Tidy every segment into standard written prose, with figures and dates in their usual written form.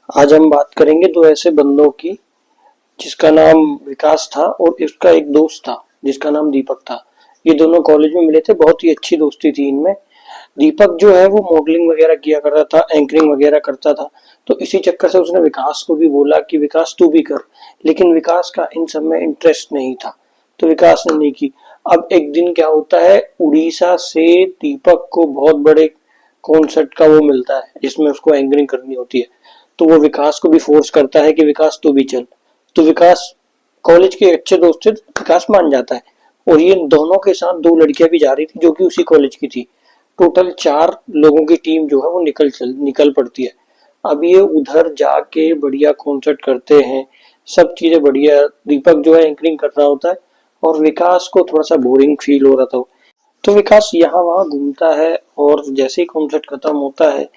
आज हम बात करेंगे दो ऐसे बंदों की जिसका नाम विकास था और इसका एक दोस्त था जिसका नाम दीपक था। ये दोनों कॉलेज में मिले थे, बहुत ही अच्छी दोस्ती थी इनमें। दीपक जो है वो मॉडलिंग वगैरह किया करता था, एंकरिंग वगैरह करता था। तो इसी चक्कर से उसने विकास को भी बोला कि विकास तू भी कर, लेकिन विकास का इन सब में इंटरेस्ट नहीं था तो विकास ने नहीं की। अब एक दिन क्या होता है, उड़ीसा से दीपक को बहुत बड़े कॉन्सर्ट का वो मिलता है जिसमें उसको एंकरिंग करनी होती है। तो वो विकास को भी फोर्स करता है कि विकास तू भी चल। तो विकास कॉलेज के अच्छे दोस्त थे, विकास मान जाता है। और ये दोनों के साथ दो लड़कियां भी जा रही थी जो कि उसी कॉलेज की थी। टोटल 4 लोगों की टीम जो है वो निकल पड़ती है। अब ये उधर जाके बढ़िया कॉन्सर्ट करते हैं, सब चीजें बढ़िया। दीपक जो है एंकरिंग कर रहा होता है और विकास को थोड़ा सा बोरिंग फील हो रहा था। तो विकास यहाँ वहाँ घूमता है और जैसे ही कॉन्सर्ट खत्म होता है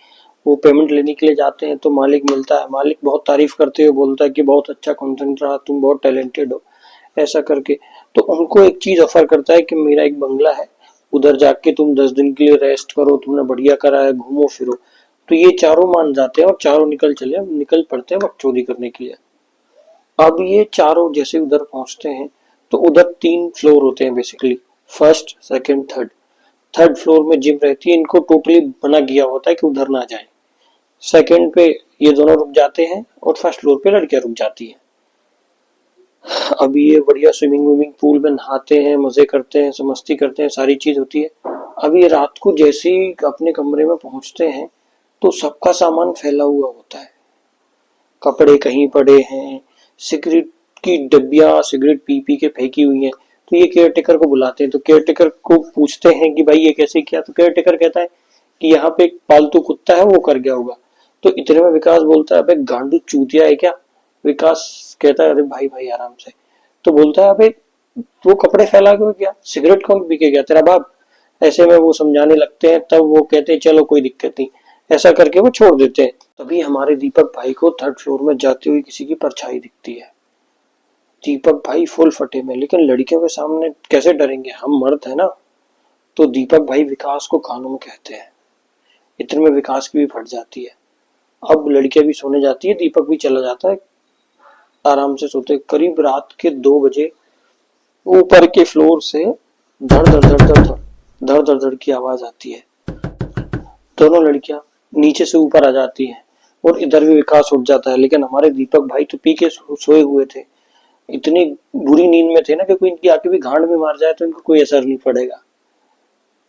वो पेमेंट लेने के लिए जाते हैं तो मालिक मिलता है। मालिक बहुत तारीफ करते हुए बोलता है कि बहुत अच्छा कॉन्सर्ट रहा, तुम बहुत टैलेंटेड हो, ऐसा करके। तो उनको एक चीज ऑफर करता है कि मेरा एक बंगला है, उधर जाके तुम 10 दिन के लिए रेस्ट करो, तुमने बढ़िया करा है, घूमो फिरो। तो ये चारों मान जाते हैं और चारों निकल पड़ते हैं वक्त चोरी करने के लिए। अब ये चारों जैसे उधर पहुंचते हैं तो उधर 3 फ्लोर होते हैं basically, first second third. Third floor में जिम रहती है, इनको टोटली मना किया होता है कि उधर ना जाए। सेकंड पे ये दोनों रुक जाते हैं और फर्स्ट फ्लोर पे लड़कियां रुक जाती हैं। अभी ये बढ़िया स्विमिंग पूल में नहाते हैं, मजे करते हैं, मस्ती करते हैं, सारी चीज होती है। अभी ये रात को जैसे ही अपने कमरे में पहुंचते हैं तो सबका सामान फैला हुआ होता है। कपड़े कहीं पड़े हैं, सिगरेट की डब्बियां सिगरेट पी पी के फेंकी हुई हैं। तो ये केयर टेकर को बुलाते हैं, तो केयर टेकर को पूछते हैं कि भाई ये कैसे किया। तो केयर टेकर कहता है कि यहाँ पे एक पालतू कुत्ता है, वो कर गया होगा। तो इतने में विकास बोलता है, अबे गांडू चूतिया है क्या। विकास कहता है, अरे भाई भाई आराम से। तो बोलता है, अबे वो कपड़े फैला के गया, सिगरेट कौन पी के गया, तेरा बाप। ऐसे में वो समझाने लगते हैं, तब वो कहते हैं चलो कोई दिक्कत नहीं, ऐसा करके वो छोड़ देते हैं। तभी हमारे दीपक भाई को थर्ड फ्लोर में जाती हुई किसी की परछाई दिखती है। दीपक भाई फुल फटे में, लेकिन लड़कियों के सामने कैसे डरेंगे, हम मर्द है ना। तो दीपक भाई विकास को कानों में कहते हैं। इतने में विकास की भी फट जाती है। अब लड़कियां भी सोने जाती है, दीपक भी चला जाता है, आराम से सोते। करीब रात के 2 बजे ऊपर के फ्लोर से धड़ धड़ धड़ धड़ धड़ धड़ धड़ धड़ की आवाज आती है। दोनों लड़कियां नीचे से ऊपर आ जाती हैं और इधर भी विकास उठ जाता है। लेकिन हमारे दीपक भाई तो पी के सोए हुए थे, इतनी बुरी नींद में थे ना कि कोई इनकी आके भी गांड में मार जाए तो इनको कोई असर नहीं पड़ेगा।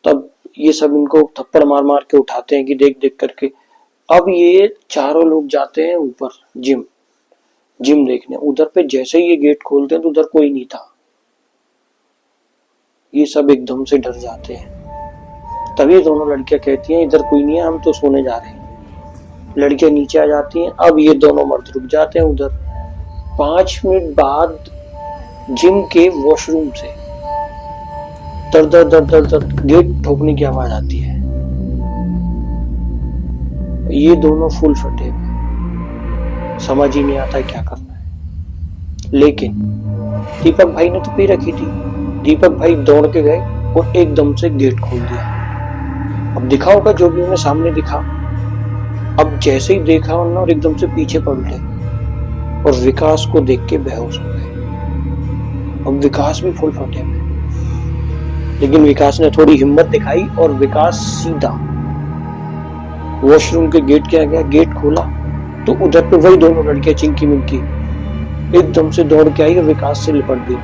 तब ये सब इनको थप्पड़ मार मार के उठाते हैं कि देख देख करके। अब ये चारों लोग जाते हैं ऊपर जिम जिम देखने। उधर पे जैसे ही ये गेट खोलते हैं तो उधर कोई नहीं था। ये सब एकदम से डर जाते हैं। तभी दोनों लड़कियां कहती हैं, इधर कोई नहीं है, हम तो सोने जा रहे हैं। लड़कियां नीचे आ जाती हैं। अब ये दोनों मर्द रुक जाते हैं उधर। 5 मिनट बाद जिम के वॉशरूम से दर दर दर दर दर गेट ठोकने की आवाज आती है। ये दोनों फुल फटे हुए, समझ ही नहीं आता क्या करना है। लेकिन दीपक भाई ने तो पी रखी थी। दीपक भाई दौड़ के गए और एकदम से गेट खोल दिया। अब दिखा होगा जो भी उन्हें सामने दिखा। अब जैसे ही देखा उन्होंने और एकदम से पीछे पलटे और विकास को देख के बेहोश हो गए। अब विकास भी फुल फटे में, लेकिन विकास ने थोड़ी हिम्मत दिखाई और विकास सीधा वॉशरूम के गेट के आ गया। गेट खोला तो उधर पे वही दोनों लड़कियां चिंकी मिंकी एकदम से दौड़ के आई और विकास से लिपट गई।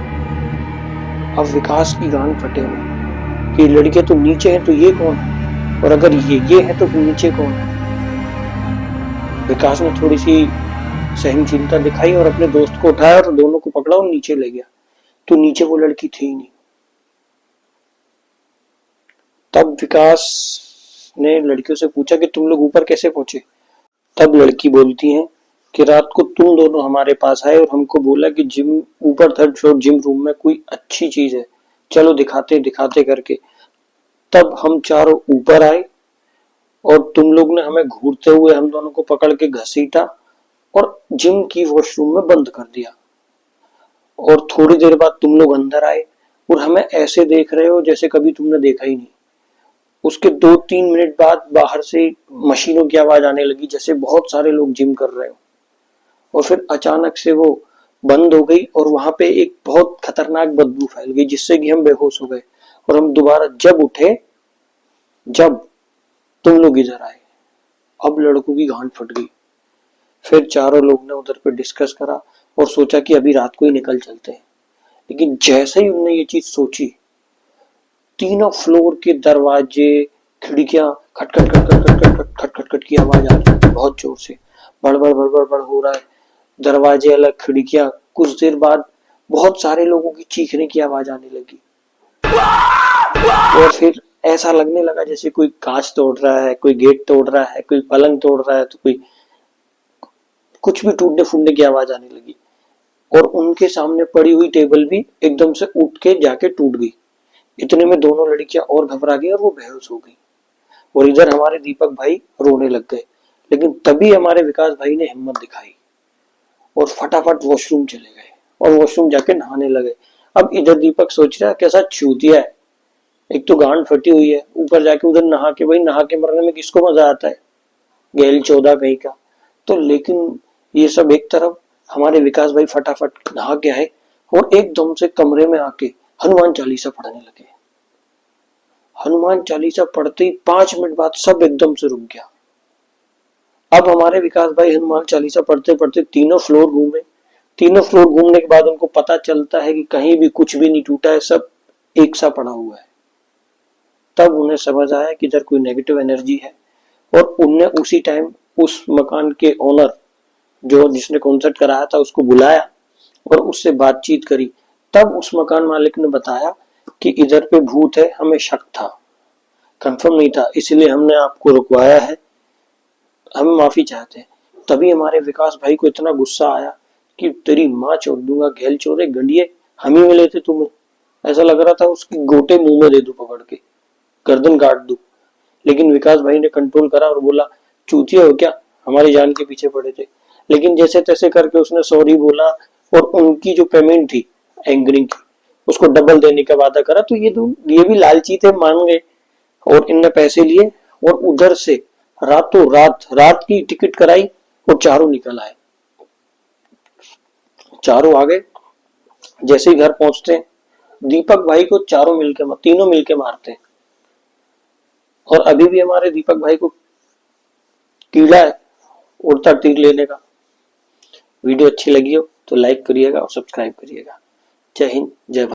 अब विकास की गांड फटे हुए कि लड़कियां तो नीचे हैं तो ये कौन है, और अगर ये है तो नीचे कौन है। विकास ने थोड़ी सी सहनशीलता दिखाई और अपने दोस्त को उठाया और दोनों को पकड़ा और नीचे ले गया। तो नीचे वो लड़की थी ही नहीं। तब विकास ने लड़कियों से पूछा कि तुम लोग ऊपर कैसे पहुंचे। तब लड़की बोलती हैं कि रात को तुम दोनों हमारे पास आए और हमको बोला कि जिम ऊपर थर्ड फ्लोर जिम रूम में कोई अच्छी चीज है, चलो दिखाते दिखाते करके। तब हम चारों ऊपर आए और तुम लोग ने हमें घूरते हुए हम दोनों को पकड़ के घसीटा और जिम की वॉशरूम में बंद कर दिया। और थोड़ी देर बाद तुम लोग अंदर आए और हमें ऐसे देख रहे हो जैसे कभी तुमने देखा ही नहीं। उसके 2-3 मिनट बाद बाहर से मशीनों की आवाज आने लगी, जैसे बहुत सारे लोग जिम कर रहे हो। और फिर अचानक से वो बंद हो गई और वहां पे एक बहुत खतरनाक बदबू फैल गई जिससे कि हम बेहोश हो गए। और हम दोबारा जब उठे, जब तुम लोग इधर आए, अब लड़कों की गांड फट गई। फिर चारों लोग ने उधर पे डिस्कस करा और सोचा कि अभी रात को ही निकल चलते हैं। लेकिन जैसे ही उन्होंने ये चीज सोची, तीनों फ्लोर के दरवाजे, खिड़कियां खट खट खट खट खट खट खट खट खट की आवाज आ रही है बहुत जोर से। बड़बड़ बड़बड़ बड़ हो रहा है, दरवाजे अलग, खिड़कियां। कुछ देर बाद बहुत सारे लोगों की चीखने की आवाज आने लगी और फिर ऐसा लगने लगा जैसे कोई कांच तोड़ रहा है, कोई गेट तोड़ रहा है, कोई पलंग तोड़ रहा है, तो कोई कुछ भी टूटने फूटने की आवाज आने लगी। और उनके सामने पड़ी हुई टेबल भी एकदम से उठ के जाके टूट गई। इतने में दोनों लड़कियां और घबरा गई और वो बेहोश हो गई। और इधर हमारे दीपक भाई रोने लग गए। लेकिन तभी हमारे विकास भाई ने हिम्मत दिखाई और फटाफट वॉशरूम चले गए और वॉशरूम जाके नहाने लगे। अब इधर दीपक सोच रहा है कैसा चूतिया है, एक तो गांड फटी हुई है, ऊपर जाके उधर नहा के, भाई नहा के मरने में किसको मजा आता है, गैल 14 कहीं का। तो लेकिन ये सब एक तरफ, हमारे विकास भाई फटाफट नहा के आए और एकदम से कमरे में आके हनुमान चालीसा पढ़ने लगे। हनुमान चालीसा पढ़ते ही 5 मिनट बाद सब एकदम से रुक गया। अब हमारे विकास भाई हनुमान चालीसा पढ़ते पढ़ते तीनों फ्लोर घूमे। तीनों फ्लोर घूमने के बाद उनको पता चलता है कि कहीं भी कुछ भी नहीं टूटा है, सब एक सा पड़ा हुआ है। तब उन्हें समझ आया कि इधर कोई नेगेटिव एनर्जी है और उनने उसी टाइम उस मकान के ओनर, जो जिसने कॉन्सर्ट कराया था, उसको बुलाया और उससे बातचीत करी। तब उस मकान मालिक ने बताया कि इधर पे भूत है, हमें शक था, कंफर्म नहीं था, इसलिए हमने आपको रुकवाया है, हम माफी चाहते हैं। तभी हमारे विकास भाई को इतना गुस्सा आया कि तेरी माँ छोड़ दूंगा, घेल चोरे गंडिये, हम ही मिले थे तुम्हें। ऐसा लग रहा था उसकी गोटे मुंह में दे दूं पकड़ के, गर्दन काट दूं। लेकिन विकास भाई ने कंट्रोल करा और बोला, चूतिया हो क्या, हमारी जान के पीछे पड़े थे। लेकिन जैसे तैसे करके उसने सॉरी बोला और उनकी जो पेमेंट थी एंकरिंग की, उसको डबल देने का वादा करा। तो ये भी लालची थे, मान गए और इनने पैसे लिए और उधर से रातों रात की टिकट कराई और चारों निकल आए। चारों आ गए। जैसे ही घर पहुंचते हैं, दीपक भाई को तीनों मिलके मारते हैं। और अभी भी हमारे दीपक भाई को कीड़ा है उड़ता तीर लेने का। वीडियो अच्छी लगी हो तो लाइक करिएगा और सब्सक्राइब करिएगा। जय हिंद, जय भारत।